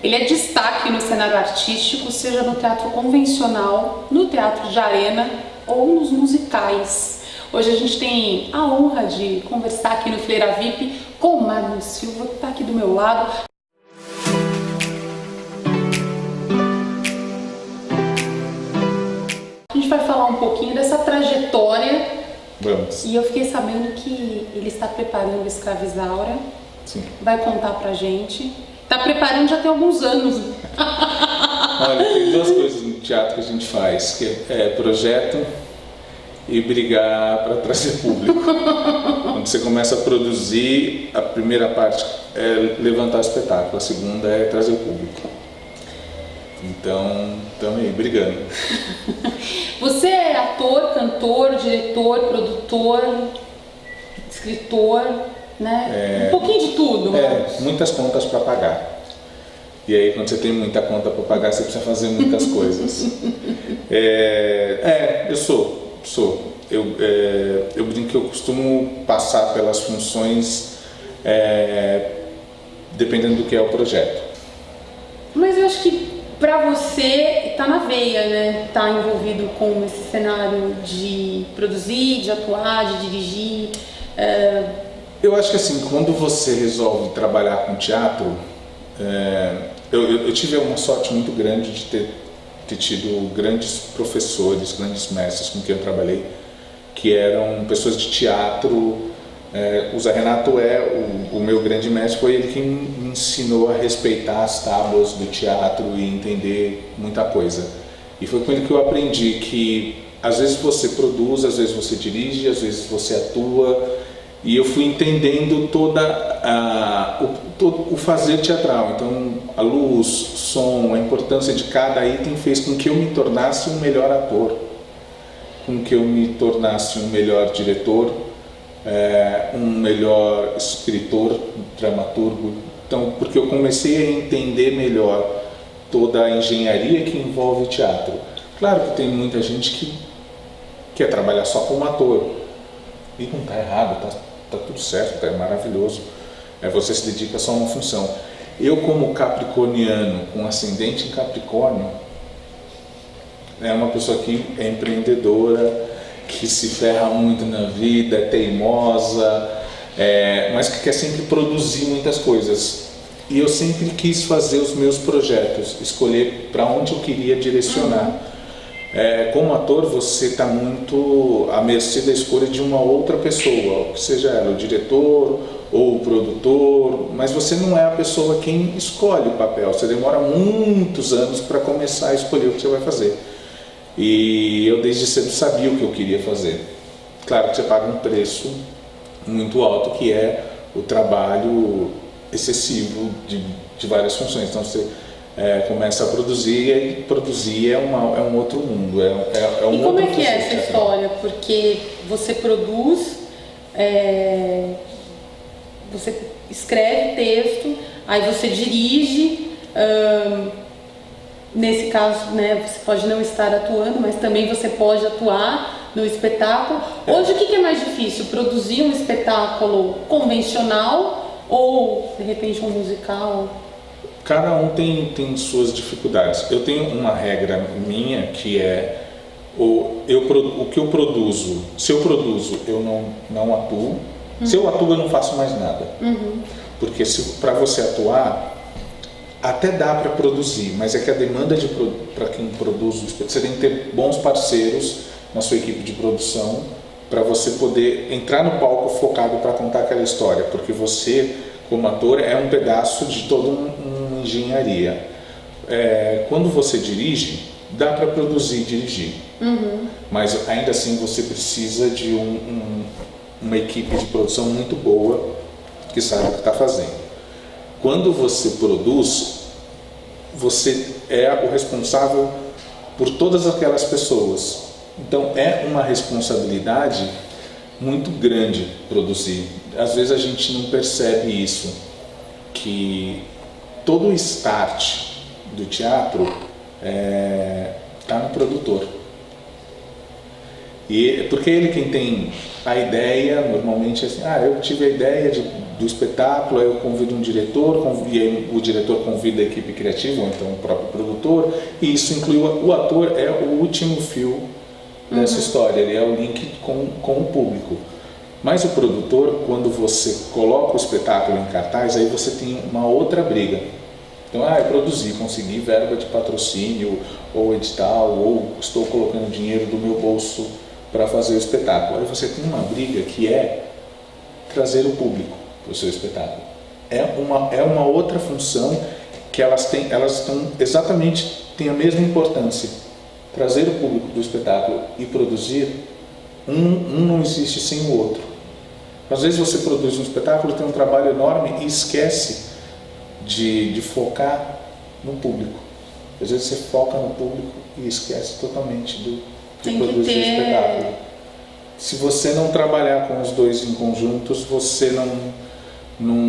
Ele é destaque no cenário artístico, seja no teatro convencional, no teatro de arena ou nos musicais. Hoje a gente tem a honra de conversar aqui no Fileira VIP com o Marlon Silva, que está aqui do meu lado. A gente vai falar um pouquinho dessa trajetória. Vamos. E eu fiquei sabendo que ele está preparando o Escravizaura. Sim. Vai contar pra gente. Está preparando já tem alguns anos. Olha, tem duas coisas no teatro que a gente faz, que é projeto e brigar para trazer público. Quando você começa a produzir, a primeira parte é levantar o espetáculo, a segunda é trazer o público. Então, estamos aí, brigando. Você é ator, cantor, diretor, produtor, escritor, né? Um pouquinho de tudo. Muitas contas para pagar. E aí, quando você tem muita conta para pagar, você precisa fazer muitas coisas. Eu sou. Eu brinco que eu costumo passar pelas funções dependendo do que é o projeto. Mas eu acho que pra você tá na veia, né? Tá envolvido com esse cenário de produzir, de atuar, de dirigir. Eu acho que assim, quando você resolve trabalhar com teatro, eu tive uma sorte muito grande de ter tido grandes professores, grandes mestres com quem eu trabalhei, que eram pessoas de teatro. O Zé Renato o meu grande mestre, foi ele que me ensinou a respeitar as tábuas do teatro e entender muita coisa. E foi com ele que eu aprendi que às vezes você produz, às vezes você dirige, às vezes você atua, e eu fui entendendo todo o fazer teatral. Então a luz, som, a importância de cada item fez com que eu me tornasse um melhor ator, com que eu me tornasse um melhor diretor, um melhor escritor, dramaturgo. Então, porque eu comecei a entender melhor toda a engenharia que envolve o teatro. Claro que tem muita gente que quer trabalhar só como ator, e não está errado, tá tudo certo, é maravilhoso. Você se dedica só a uma função. Eu, como capricorniano, com ascendente em Capricórnio, é uma pessoa que é empreendedora, que se ferra muito na vida, é teimosa, mas que quer sempre produzir muitas coisas. E eu sempre quis fazer os meus projetos, escolher para onde eu queria direcionar. Como ator, você está muito à mercê da escolha de uma outra pessoa, seja ela o diretor ou o produtor, mas você não é a pessoa quem escolhe o papel. Você demora muitos anos para começar a escolher o que você vai fazer. E eu desde cedo sabia o que eu queria fazer. Claro que você paga um preço muito alto, que é o trabalho excessivo de várias funções. Então você começa a produzir, e produzir é um outro mundo, um E como outro é que é essa história? Porque você produz, você escreve texto, aí você dirige. Nesse caso, né, você pode não estar atuando, mas também você pode atuar no espetáculo. Hoje, o que é mais difícil? Produzir um espetáculo convencional ou, de repente, um musical? Cada um tem suas dificuldades. Eu tenho uma regra minha que é o que eu produzo. Se eu produzo, eu não atuo. Se eu atuo, eu não faço mais nada. Porque para você atuar, até dá para produzir, mas é que a demanda para quem produz, você tem que ter bons parceiros na sua equipe de produção para você poder entrar no palco focado para contar aquela história, porque você, como ator, é um pedaço de toda uma engenharia. Quando você dirige, dá para produzir e dirigir, mas ainda assim você precisa de uma equipe de produção muito boa que sabe o que está fazendo. Quando você produz, você é o responsável por todas aquelas pessoas. Então é uma responsabilidade muito grande produzir. Às vezes a gente não percebe isso, que todo o start do teatro está no produtor. E porque ele quem tem a ideia, normalmente é assim, eu tive a ideia do espetáculo, aí eu convido um diretor, e aí o diretor convida a equipe criativa, ou então o próprio produtor, e isso inclui o ator, é o último fio dessa história, ele é o link com o público. Mas o produtor, quando você coloca o espetáculo em cartaz, aí você tem uma outra briga. Então, eu produzi, consegui verba de patrocínio, ou edital, ou estou colocando dinheiro do meu bolso para fazer o espetáculo. Aí você tem uma briga que é trazer o público para o seu espetáculo. É uma outra função que elas estão exatamente, têm a mesma importância. Trazer o público do espetáculo e produzir, um não existe sem o outro. Às vezes você produz um espetáculo, tem um trabalho enorme e esquece de focar no público. Às vezes você foca no público e esquece totalmente de produzir o espetáculo. Se você não trabalhar com os dois em conjuntos, você não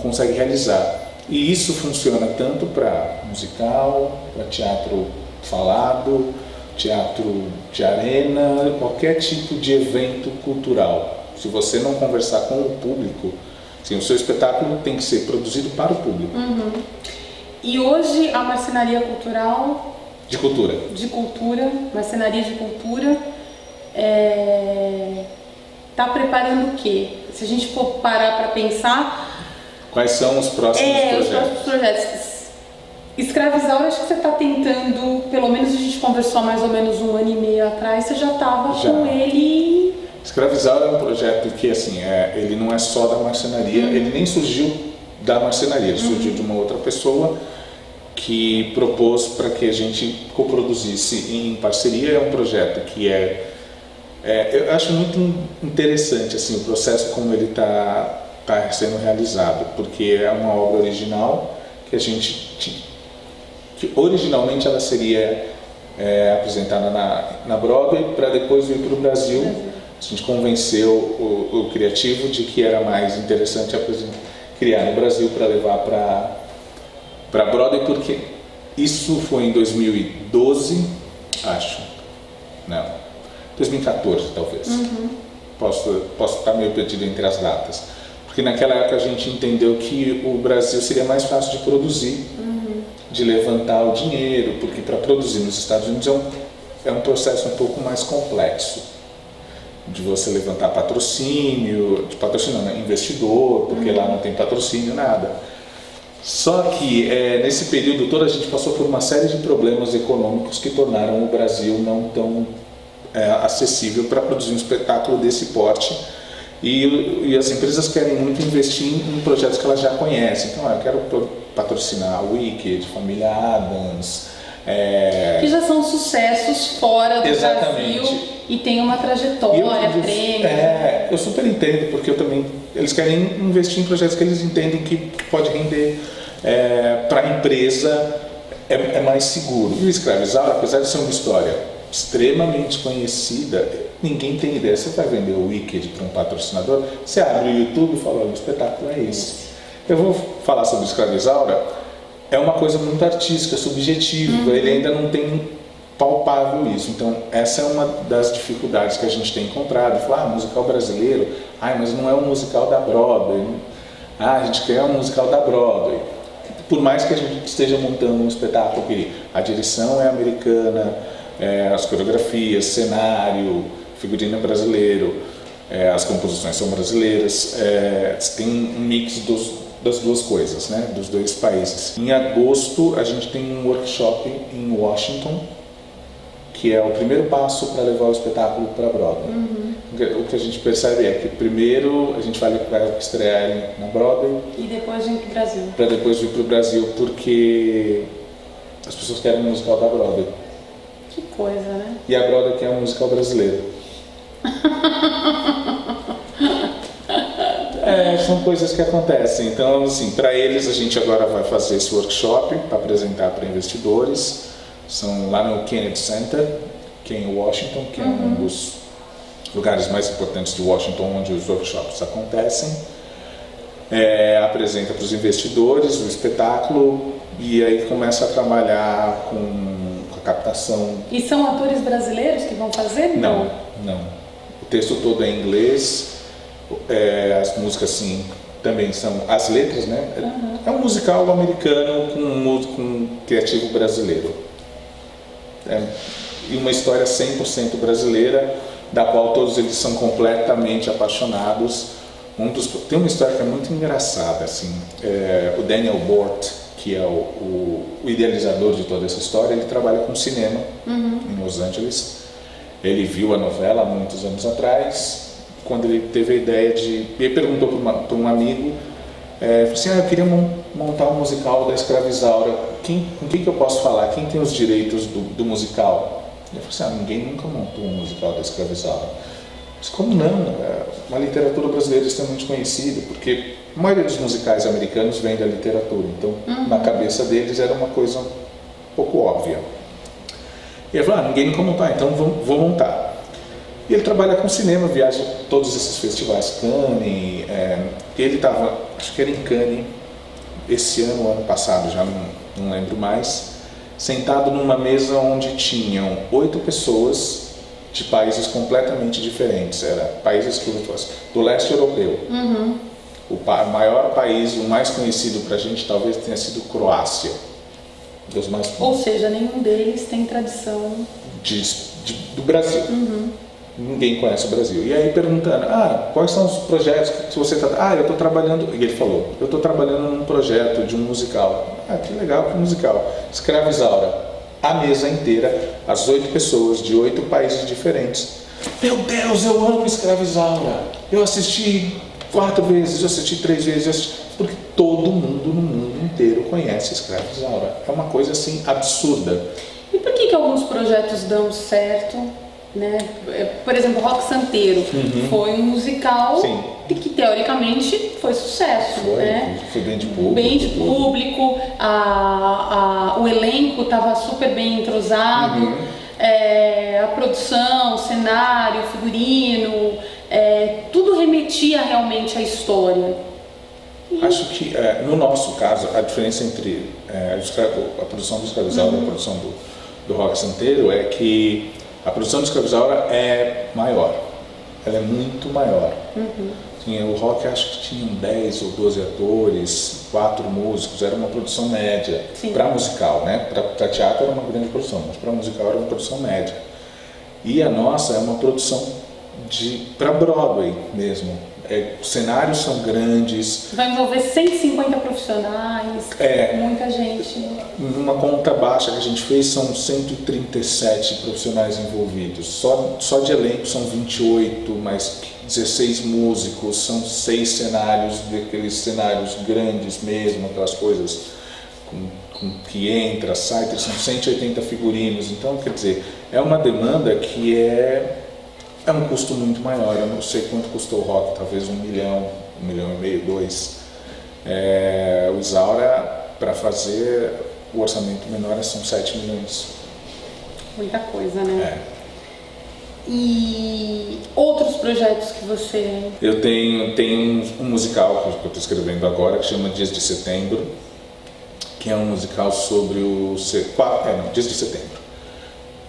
consegue realizar. E isso funciona tanto para musical, para teatro falado, teatro de arena, qualquer tipo de evento cultural. Se você não conversar com o público, assim, o seu espetáculo tem que ser produzido para o público. E hoje a marcenaria cultural... De cultura, marcenaria de cultura, está preparando o quê? Se a gente for parar para pensar... Quais são os próximos projetos? Os próximos projetos. Escravizaura, acho que você está tentando, pelo menos a gente conversou há mais ou menos 1 ano e meio atrás, você já estava com ele... Escravizaura é um projeto que, assim, ele não é só da marcenaria, ele nem surgiu da marcenaria, ele surgiu de uma outra pessoa que propôs para que a gente coproduzisse em parceria. É um projeto que eu acho muito interessante, assim, o processo como ele está sendo realizado, porque é uma obra original que que originalmente ela seria apresentada na Broadway para depois vir para o Brasil. A gente convenceu o criativo de que era mais interessante criar no Brasil para levar para Broadway, porque isso foi em 2012, acho. Não, 2014 talvez. Posso estar meio perdido entre as datas. Porque naquela época a gente entendeu que o Brasil seria mais fácil de produzir, de levantar o dinheiro, porque para produzir nos Estados Unidos é um processo um pouco mais complexo. De você levantar patrocínio, investidor, porque lá não tem patrocínio, nada. Só que nesse período todo a gente passou por uma série de problemas econômicos que tornaram o Brasil não tão acessível para produzir um espetáculo desse porte. E as empresas querem muito investir em projetos que elas já conhecem. Então, eu quero patrocinar Wicked, Família Addams. Que já são sucessos fora do Brasil e tem uma trajetória, prêmio. Eu super entendo, porque eles querem investir em projetos que eles entendem que pode render para a empresa, é mais seguro. E o Escravizaura, apesar de ser uma história extremamente conhecida, ninguém tem ideia. Você vai vender o Wicked para um patrocinador, você abre o YouTube e fala, o espetáculo é esse. Eu vou falar sobre o Escravizaura, é uma coisa muito artística, subjetiva, ele ainda não tem palpável isso. Então, essa é uma das dificuldades que a gente tem encontrado. Falar, musical brasileiro, mas não é um musical da Broadway. A gente quer um musical da Broadway. Por mais que a gente esteja montando um espetáculo que a direção é americana, as coreografias, cenário, figurino é brasileiro, as composições são brasileiras, tem um mix das duas coisas, né, dos dois países. Em agosto a gente tem um workshop em Washington, que é o primeiro passo para levar o espetáculo para Broadway. O que a gente percebe é que primeiro a gente vai estrear ele na Broadway e depois vir para o Brasil. Para depois vir para o Brasil, porque as pessoas querem um musical da Broadway. Que coisa, né? E a Broadway quer um musical brasileiro. São coisas que acontecem. Então, assim, para eles a gente agora vai fazer esse workshop para apresentar para investidores. São lá no Kennedy Center, que é em Washington, que é um dos lugares mais importantes de Washington, onde os workshops acontecem. Apresenta para os investidores o espetáculo e aí começa a trabalhar com a captação. E são atores brasileiros que vão fazer? Não. O texto todo é em inglês. As músicas, assim, também são as letras, né? É um musical americano com um criativo brasileiro. E uma história 100% brasileira, da qual todos eles são completamente apaixonados. Tem uma história que é muito engraçada, assim. O Daniel Bort, que é o idealizador de toda essa história, ele trabalha com cinema em Los Angeles. Ele viu a novela há muitos anos atrás, quando ele teve a ideia de... Ele perguntou para um amigo, falou assim, eu queria montar um musical da Escravizaura, com quem que eu posso falar? Quem tem os direitos do musical? Ele falou assim, ninguém nunca montou um musical da Escravizaura. Mas como não? É uma literatura brasileira extremamente conhecida, porque a maioria dos musicais americanos vem da literatura, então na cabeça deles era uma coisa um pouco óbvia. E ele falou, ninguém nunca montou, então vou montar. E ele trabalha com cinema, viaja a todos esses festivais, Cannes, ele estava, acho que era em Cannes, esse ano passado, já não lembro mais, sentado numa mesa onde tinham 8 pessoas de países completamente diferentes, países do leste europeu. O maior país, o mais conhecido pra gente, talvez tenha sido Croácia. Dos mais... Ou seja, nenhum deles tem tradição do Brasil. Ninguém conhece o Brasil. E aí perguntando, quais são os projetos que você está... eu estou trabalhando... E ele falou, eu estou trabalhando num projeto de um musical. Que legal, que musical. Escravizaura. A mesa inteira, as 8 pessoas de 8 países diferentes. Meu Deus, eu amo Escravizaura. Eu assisti 4 vezes, eu assisti 3 vezes, porque todo mundo no mundo inteiro conhece Escravizaura. É uma coisa assim absurda. E por que alguns projetos dão certo, né? Por exemplo, Rock Santeiro foi um musical que teoricamente foi sucesso, foi bem de público. Bem de público, o elenco estava super bem entrosado, a produção, o cenário, o figurino, tudo remetia realmente à história. Acho que, no nosso caso, a diferença entre a produção do Escravizaura e a produção do Rock Santeiro é que a produção do Escravizaura é maior, ela é muito maior. O Rock, acho que tinham 10 ou 12 atores, 4 músicos, era uma produção média. Para musical, né? Para teatro era uma grande produção, mas para musical era uma produção média. E a nossa é uma produção para Broadway mesmo. Os cenários são grandes. Vai envolver 150 profissionais, muita gente. Numa conta baixa que a gente fez, são 137 profissionais envolvidos. Só de elenco são 28, mais 16 músicos, são 6 cenários, daqueles cenários grandes mesmo, aquelas coisas que entra, sai, são 180 figurinos. Então, quer dizer, é uma demanda que é um custo muito maior. Eu não sei quanto custou o Rock, talvez 1 milhão, 1,5 milhão, 2. O Isaura, para fazer o orçamento menor, são 7 milhões. Muita coisa, né? E outros projetos que você... Eu tenho um musical que eu estou escrevendo agora, que chama Dias de Setembro, que é um musical sobre Dias de Setembro.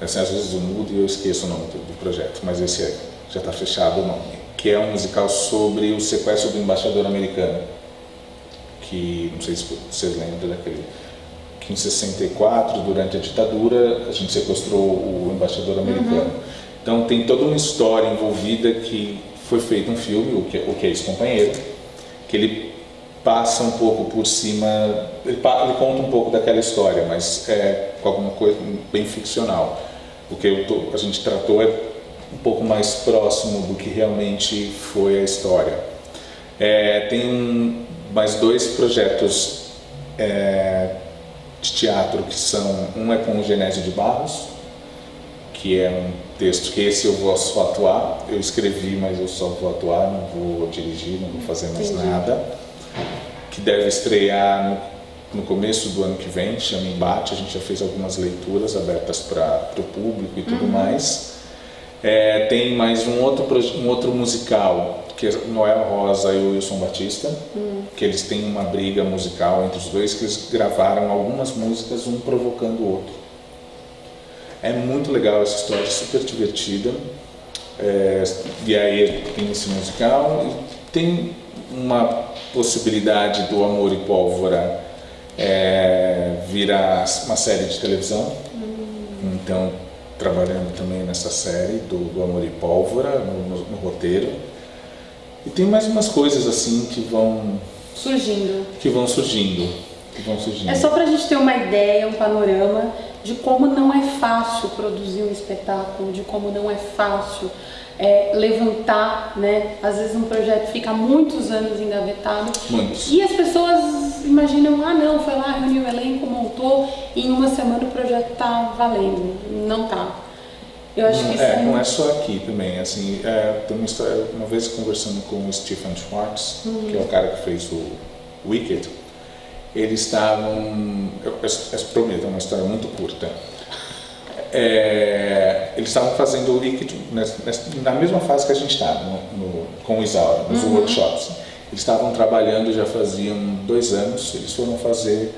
Assim, às vezes eu mudo e eu esqueço o nome do projeto, mas esse já está fechado o nome. Que é um musical sobre o sequestro do embaixador americano. Que, não sei se vocês lembram daquele... Que em 64, durante a ditadura, a gente sequestrou o embaixador americano. Então tem toda uma história envolvida que foi feito um filme, o que é esse companheiro, que ele passa um pouco por cima, ele conta um pouco daquela história, mas com alguma coisa bem ficcional. O que a gente tratou é um pouco mais próximo do que realmente foi a história. Tem mais 2 projetos de teatro que são... Um é com o Genésio de Barros, que é um texto que esse eu vou só atuar. Eu escrevi, mas eu só vou atuar, não vou dirigir, não vou fazer mais nada. Que deve estrear no começo do ano que vem, chama Embate. A gente já fez algumas leituras abertas para o público e tudo mais. Tem mais um outro musical, que é Noel Rosa e o Wilson Batista, que eles têm uma briga musical entre os dois, que eles gravaram algumas músicas, um provocando o outro. É muito legal essa história, super divertida. E aí tem esse musical. Tem uma possibilidade do Amor e Pólvora virar uma série de televisão. Então, trabalhando também nessa série do Amor e Pólvora, no roteiro. E tem mais umas coisas assim que vão surgindo. É só para a gente ter uma ideia, um panorama de como não é fácil produzir um espetáculo, de como não é fácil levantar, né? Às vezes um projeto fica muitos anos engavetado. Muitos. E as pessoas imaginam, não, foi lá, reuniu o elenco, montou, e em uma semana o projeto tá valendo. Não tá. Eu acho que isso não é só aqui também, assim, tem uma história, uma vez conversando com o Stephen Schwartz, que é o cara que fez o Wicked, eles estavam, eu prometo, é uma história muito curta, eles estavam fazendo o Wicked na mesma fase que a gente está, com o Isaura, nos workshops. Eles estavam trabalhando já faziam 2 anos, eles foram fazer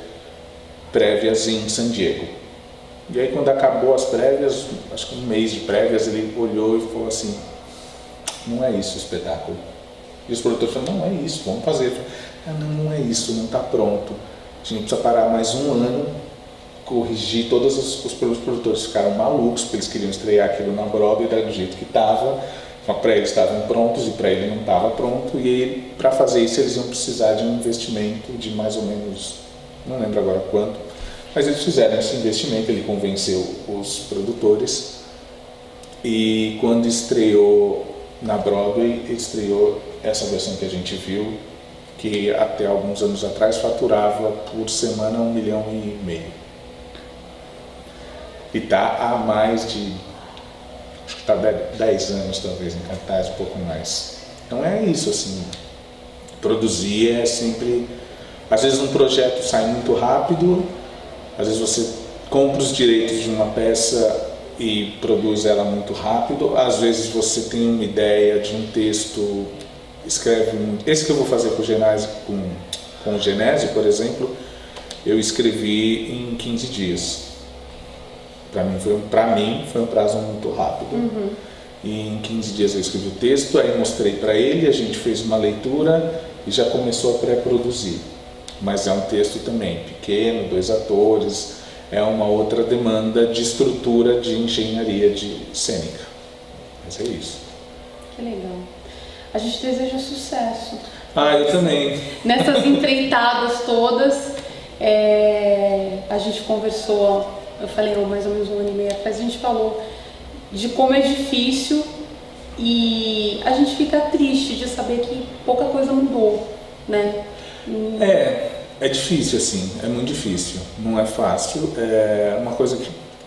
prévias em San Diego. E aí quando acabou as prévias, acho que 1 mês de prévias, ele olhou e falou assim, não é isso o espetáculo. E os produtores falaram, não é isso, vamos fazer. Falei, não é isso, não está pronto. A gente precisa parar mais 1 ano, corrigir, todos os produtores ficaram malucos, porque eles queriam estrear aquilo na Broadway do jeito que estava. Para eles estavam prontos e para ele não estava pronto. E para fazer isso eles iam precisar de um investimento de mais ou menos, não lembro agora quanto, mas eles fizeram esse investimento, ele convenceu os produtores e quando estreou na Broadway, estreou essa versão que a gente viu, que até alguns anos atrás faturava por semana 1,5 milhão. E está há mais de, acho que está 10 anos talvez em cartaz, um pouco mais. Então é isso, assim, produzir é sempre, às vezes um projeto sai muito rápido, às vezes você compra os direitos de uma peça e produz ela muito rápido, às vezes você tem uma ideia de um texto, escreve muito. Esse que eu vou fazer com o Genésio, por exemplo, eu escrevi em 15 dias. Para mim foi um prazo muito rápido. E em 15 dias eu escrevi o texto, aí mostrei para ele, a gente fez uma leitura e já começou a pré-produzir. Mas é um texto também pequeno, 2 atores, é uma outra demanda de estrutura de engenharia de cênica. Mas é isso. Que legal. A gente deseja sucesso. Eu também. Nessas empreitadas todas, a gente conversou, eu falei mais ou menos 1 ano e meio atrás, a gente falou de como é difícil e a gente fica triste de saber que pouca coisa mudou, né? É difícil, assim, é muito difícil, não é fácil. É uma coisa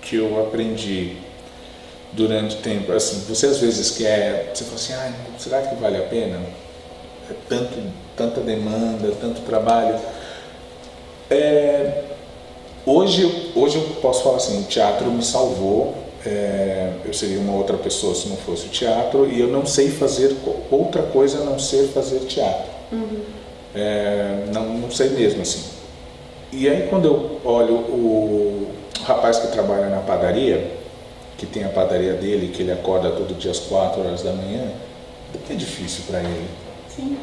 que eu aprendi durante o tempo, assim, você às vezes quer, você fala assim, será que vale a pena? É tanta demanda, tanto trabalho. Hoje eu posso falar assim, o teatro me salvou, eu seria uma outra pessoa se não fosse o teatro, e eu não sei fazer outra coisa a não ser fazer teatro. Não sei mesmo, assim. E aí quando eu olho o rapaz que trabalha na padaria, que tem a padaria dele, que ele acorda todo dia às 4 horas da manhã, é difícil para ele. Sim.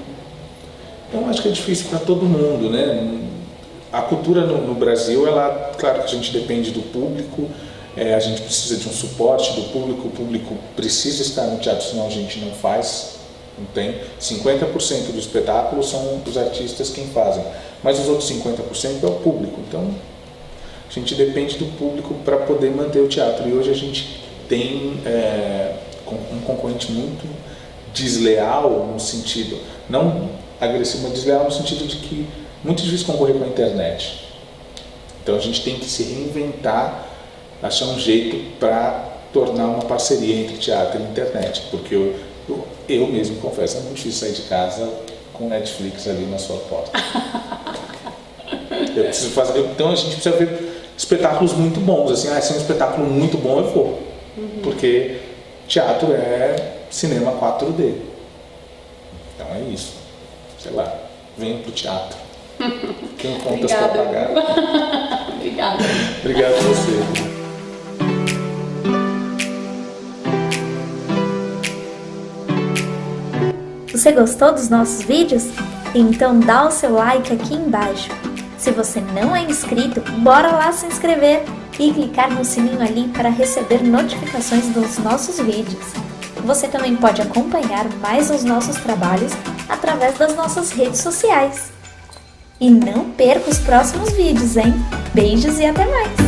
Então acho que é difícil para todo mundo, né? A cultura no Brasil, claro que a gente depende do público, a gente precisa de um suporte do público, o público precisa estar no teatro, senão a gente não faz. Não tem. 50% do espetáculo são os artistas quem fazem, mas os outros 50% é o público. Então a gente depende do público para poder manter o teatro. E hoje a gente tem um concorrente muito desleal no sentido, não agressivo, mas desleal no sentido de que é muito difícil concorrer com a internet. Então a gente tem que se reinventar, achar um jeito para tornar uma parceria entre teatro e internet, porque eu mesmo confesso, é muito difícil sair de casa com Netflix ali na sua porta. Então a gente precisa ver espetáculos muito bons, assim, se é um espetáculo muito bom eu vou, porque teatro é cinema 4D. Então é isso, sei lá, venha pro teatro. Tenho contas para pagar. Obrigada. Obrigado a você. Você gostou dos nossos vídeos? Então dá o seu like aqui embaixo. Se você não é inscrito, bora lá se inscrever e clicar no sininho ali para receber notificações dos nossos vídeos. Você também pode acompanhar mais os nossos trabalhos através das nossas redes sociais. E não perca os próximos vídeos, hein? Beijos e até mais!